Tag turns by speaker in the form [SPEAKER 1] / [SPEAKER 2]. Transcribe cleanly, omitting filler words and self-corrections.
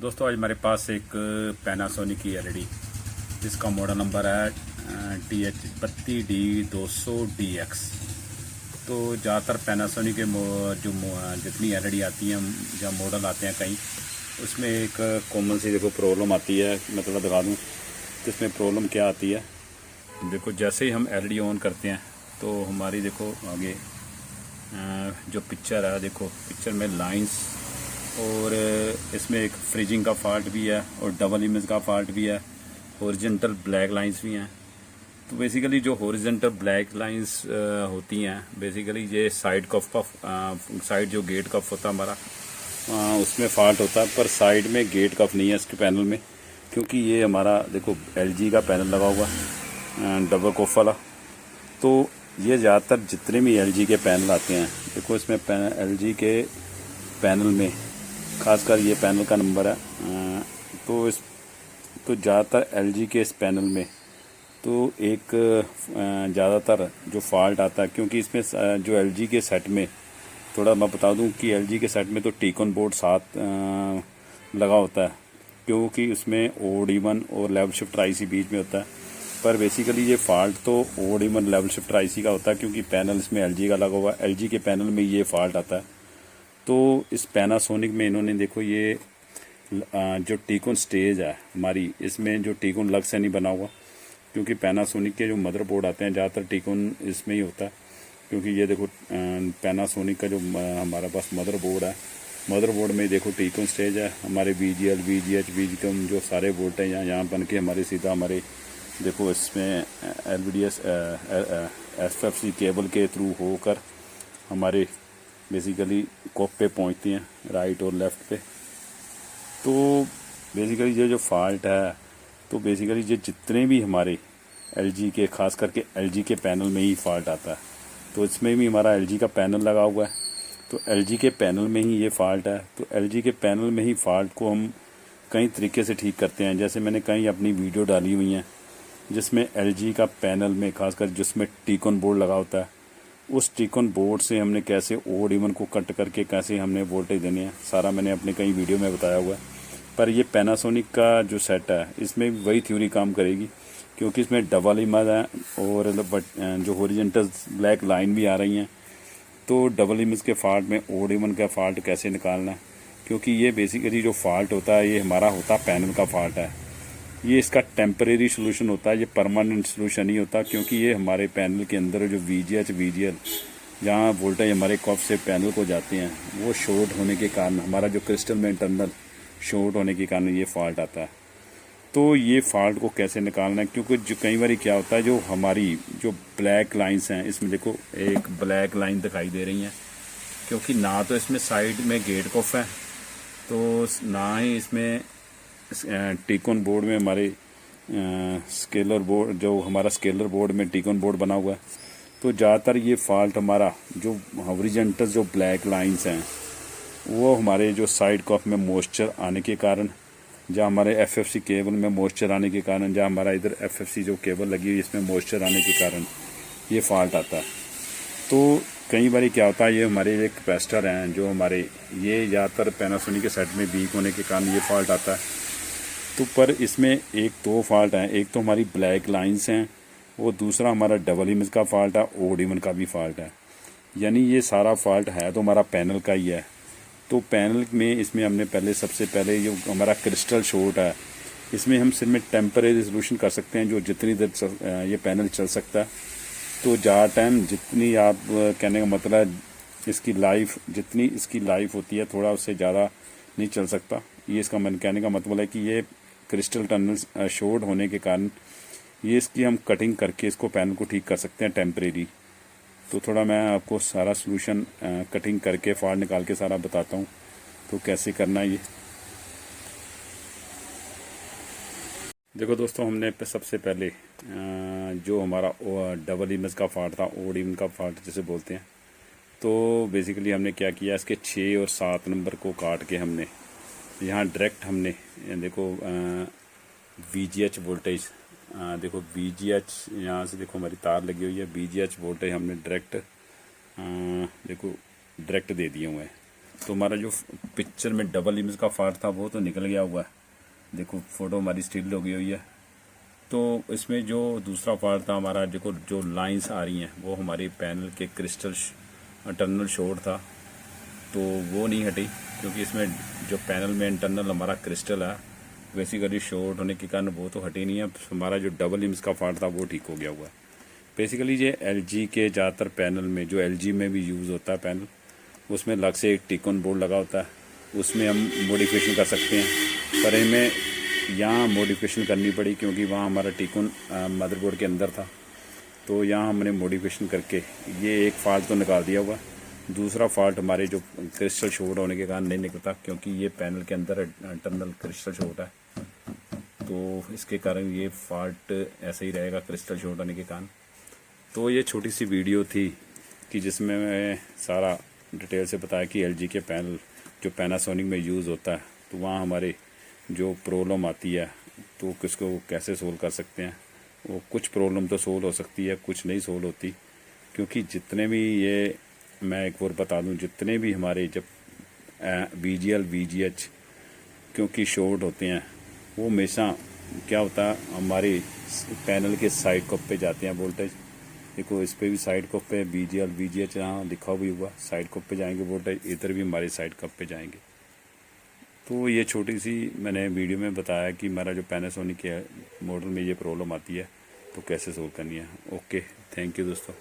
[SPEAKER 1] दोस्तों आज हमारे पास एक पैनासोनिक की एलईडी जिसका मॉडल नंबर है TH32D200DX। तो ज़्यादातर पैनासोनिक के जितनी एलईडी आती हैं या मॉडल आते हैं कई, उसमें एक कॉमन सी देखो प्रॉब्लम आती है। मैं थोड़ा दिखा दूँ कि इसमें प्रॉब्लम क्या आती है। देखो जैसे ही हम एलईडी ऑन करते हैं तो हमारी देखो आगे जो पिक्चर है, देखो पिक्चर में लाइंस और इसमें एक फ्रीजिंग का फॉल्ट भी है और डबल इमेज का फॉल्ट भी है, हॉरिजॉन्टल ब्लैक लाइंस भी हैं। तो बेसिकली जो हॉरिजॉन्टल ब्लैक लाइंस होती हैं, बेसिकली ये साइड कफ का साइड जो गेट कफ होता है हमारा, उसमें फॉल्ट होता है। पर साइड में गेट कफ नहीं है इसके पैनल में, क्योंकि ये हमारा देखो LG का पैनल लगा हुआ है डबल कफ वाला। तो ये ज़्यादातर जितने भी LG के पैनल आते हैं, देखो इसमें LG के पैनल में खासकर ये पैनल का नंबर है। तो ज़्यादातर LG के इस पैनल में तो एक ज़्यादातर जो फॉल्ट आता है, क्योंकि इसमें जो LG के सेट में, थोड़ा मैं बता दूं कि LG के सेट में तो टीकॉन बोर्ड साथ लगा होता है, क्योंकि उसमें ओड इवन और लेवल शिफ्टर IC बीच में होता है। पर बेसिकली ये फॉल्ट तो odd even level shifter IC का होता है, क्योंकि पैनल इसमें LG का लगा हुआ है। LG के पैनल में ये फॉल्ट आता है। तो इस पैनासोनिक में इन्होंने देखो ये जो टीकॉन स्टेज है हमारी, इसमें जो टीकॉन लग से नहीं बना हुआ, क्योंकि पैनासोनिक के जो मदरबोर्ड आते हैं ज़्यादातर टीकॉन इसमें ही होता है। क्योंकि ये देखो पैनासोनिक का जो हमारा पास मदरबोर्ड है, मदरबोर्ड में देखो टीकॉन स्टेज है। हमारे VGL VGH VGCOM जो सारे बोल्ट हैं यहाँ बन के हमारे सीधा हमारे देखो इसमें LVDS FFC केबल के थ्रू होकर हमारे बेसिकली कॉप पे पहुंचती हैं, राइट और लेफ़्ट पे। तो बेसिकली ये जो फॉल्ट है, तो बेसिकली ये जितने भी हमारे LG के, खास करके LG के पैनल में ही फॉल्ट आता है। तो इसमें भी हमारा LG का पैनल लगा हुआ है, तो LG के पैनल में ही ये फॉल्ट है। तो LG के पैनल में ही फॉल्ट को हम कई तरीके से ठीक करते हैं। जैसे मैंने कई अपनी वीडियो डाली हुई हैं जिसमें LG का पैनल में खासकर जिसमें टीकॉन बोर्ड लगा होता है, उस टीकॉन बोर्ड से हमने कैसे ओड इवन को कट करके कैसे हमने वोल्टेज देने हैं, सारा मैंने अपने कई वीडियो में बताया हुआ है। पर ये पैनासोनिक का जो सेट है इसमें वही थ्योरी काम करेगी, क्योंकि इसमें डबल इमेज है और जो हॉरिजॉन्टल ब्लैक लाइन भी आ रही हैं। तो डबल इमेज के फॉल्ट में ओड इवन का फॉल्ट कैसे निकालना है, क्योंकि ये बेसिकली जो फॉल्ट होता है ये हमारा होता है पैनल का फॉल्ट है। ये इसका टेम्परेरी सोल्यूशन होता है, ये परमानेंट सोल्यूशन नहीं होता, क्योंकि ये हमारे पैनल के अंदर जो VGH VGL जहाँ वोल्टेज हमारे कॉफ से पैनल को जाते हैं, वो शॉर्ट होने के कारण, हमारा जो क्रिस्टल में इंटरनल शॉर्ट होने के कारण ये फॉल्ट आता है। तो ये फॉल्ट को कैसे निकालना है, क्योंकि जो कई बार क्या होता है, जो हमारी जो ब्लैक लाइंस हैं, इसमें देखो एक ब्लैक लाइन दिखाई दे रही हैं, क्योंकि ना तो इसमें साइड में गेट कॉफ है, तो ना ही इसमें टीकॉन बोर्ड में हमारे स्केलर बोर्ड, जो हमारा स्केलर बोर्ड में टीकॉन बोर्ड बना हुआ है। तो ज़्यादातर ये फॉल्ट हमारा जो हॉरिजॉन्टल जो ब्लैक लाइंस हैं, वो हमारे जो साइड कफ में मॉइस्चर आने के कारण, जहाँ हमारे FFC केबल में मॉइस्चर आने के कारण, जहाँ हमारा इधर FFC जो केबल लगी हुई है इसमें मॉइस्चर आने के कारण ये फॉल्ट आता है। तो कई बार क्या होता है, ये हमारे एक कैपेसिटर हैं जो हमारे, ये ज़्यादातर पैनासोनिक के सेट में वीक होने के कारण ये फॉल्ट आता है। तो पर इसमें एक दो फॉल्ट हैं, एक तो हमारी ब्लैक लाइंस हैं, वो दूसरा हमारा डबल इमेज का फॉल्ट है, ओड इवन का भी फॉल्ट है। यानी ये सारा फॉल्ट है तो हमारा पैनल का ही है। तो पैनल में इसमें हमने सबसे पहले जो हमारा क्रिस्टल शॉर्ट है, इसमें हम सिर्फ में टेम्परेरी सोल्यूशन कर सकते हैं, जो जितनी देर ये पैनल चल सकता है। तो ज़्यादा टाइम जितनी आप कहने का मतलब इसकी लाइफ, जितनी इसकी लाइफ होती है थोड़ा उससे ज़्यादा नहीं चल सकता। ये इसका मन कहने का मतलब है कि ये क्रिस्टल टनल शॉर्ट होने के कारण ये इसकी हम कटिंग करके इसको पैनल को ठीक कर सकते हैं टेम्परेरी। तो थोड़ा मैं आपको सारा सोल्यूशन कटिंग करके फॉल्ट निकाल के सारा बताता हूँ, तो कैसे करना है ये। देखो दोस्तों, हमने सबसे पहले जो हमारा डबल इमेज का फॉल्ट था, ओड इवन का फॉल्ट जिसे बोलते हैं, तो बेसिकली हमने क्या किया, इसके 6 और 7 नंबर को काट के हमने यहाँ डायरेक्ट हमने देखो VGH वोल्टेज, देखो VGH यहाँ से देखो हमारी तार लगी हुई है, VGH वोल्टेज हमने डायरेक्ट देखो डायरेक्ट दे दिए हुए हैं। तो हमारा जो पिक्चर में डबल इमेज का फॉल्ट था वो तो निकल गया हुआ है, देखो फ़ोटो हमारी स्टिल हो गई हुई है। तो इसमें जो दूसरा फॉल्ट था हमारा, देखो जो लाइंस आ रही हैं वो हमारी पैनल के क्रिस्टल इंटरनल शॉर्ट था, तो वो नहीं हटी, क्योंकि इसमें जो पैनल में इंटरनल हमारा क्रिस्टल है बेसिकली शॉर्ट होने के कारण वो तो हटी नहीं है। हमारा जो डबल इमेज का फॉल्ट था वो ठीक हो गया हुआ है। बेसिकली ये एलजी के ज़्यादातर पैनल में, जो एलजी में भी यूज़ होता है पैनल, उसमें अलग से एक टिकॉन बोर्ड लगा होता है, उसमें हम मॉडिफिकेशन कर सकते हैं। पर हमें यहाँ मॉडिफिकेशन करनी पड़ी क्योंकि वहाँ हमारा टिकॉन मदरबोर्ड के अंदर था, तो यहाँ हमने मॉडिफिकेशन करके ये एक फॉल्ट तो निकाल दिया हुआ। दूसरा फॉल्ट हमारे जो क्रिस्टल शॉर्ट होने के कारण नहीं निकलता, क्योंकि ये पैनल के अंदर इंटरनल क्रिस्टल शॉर्ट है, तो इसके कारण ये फॉल्ट ऐसे ही रहेगा क्रिस्टल शॉर्ट होने के कारण। तो ये छोटी सी वीडियो थी कि जिसमें मैं सारा डिटेल से बताया कि एलजी के पैनल जो पैनासोनिक में यूज़ होता है, तो वहाँ हमारे जो प्रॉब्लम आती है तो किसको कैसे सोल्व कर सकते हैं। वो कुछ प्रॉब्लम तो सोल्व हो सकती है, कुछ नहीं सोल्व होती, क्योंकि जितने भी ये, मैं एक और बता दूं, जितने भी हमारे जब VGL VGH क्योंकि शॉर्ट होते हैं, वो हमेशा क्या होता है हमारी पैनल के साइड कप पे जाते हैं वोल्टेज। देखो इस पे भी साइड कप पे VGL VGH यहाँ लिखा भी हुआ, साइड कप पे जाएंगे वोल्टेज, इधर भी हमारे साइड कप पे जाएंगे। तो ये छोटी सी मैंने वीडियो में बताया कि मेरा जो पैनासोनिक के मॉडल में ये प्रॉब्लम आती है तो कैसे सोल्व करनी है। ओके, थैंक यू दोस्तों।